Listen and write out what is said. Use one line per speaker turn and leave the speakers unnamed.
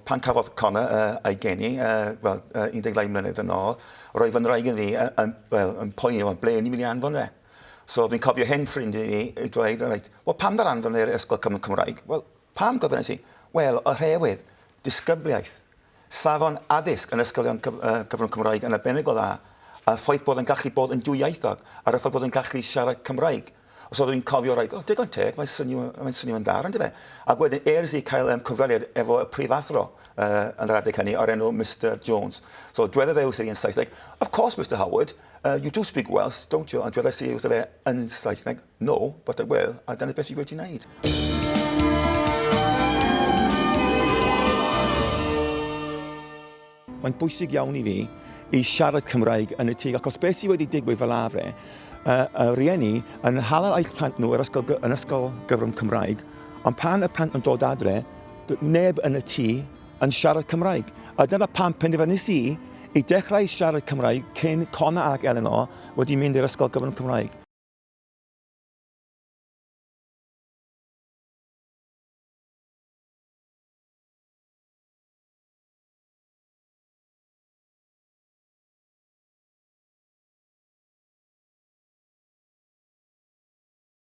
pan cafodd Connor ei geni, 12 mlynedd yn ôl, roedd fy nraig yn fi yn poeni o'n ble ni mynd i anfon fe. So fi'n cofio hyn ffrind i dweud, wel, pam da'r anfon i'r ysgol Cymraeg? Wel, pam gofyn i? Wel, o rhewydd, disgybliaeth, safon addysg yn ysgolion cyfrwng Cymraeg yn arbennig o dda, a ffaith bod yn gallu bod yn dwyieithog, a'r ffaith bod yn gallu siarad Cymraeg. So dwi'n cofio digon teg, mae'n swnio yn dar, ynddo fe. Ac wedyn, ers i cael cyfweliad efo y prifathro yn yr adeg hynny, o'r enw Mr Jones. So dwedodd e wrth i yn Saesneg, of course, Mr Howard, you do speak Welsh, don't you? A dwedodd i wrth fe yn Saesneg, no, but I will, a dyna beth i wedi wneud. Mae'n bwysig iawn i fi i siarad Cymraeg yn y tŷ, ac os beth sydd wedi digwydd fel arfer, y rieni yn hala eich plant nhw yn ysgol gyfrwng Cymraeg, ond pan y plant yn dod adre, neb yn y tŷ yn siarad Cymraeg. A dyna pam penderfynais i dechrau siarad Cymraeg cyn Connor ac Eleanor wedi mynd i'r ysgol gyfrwng Cymraeg.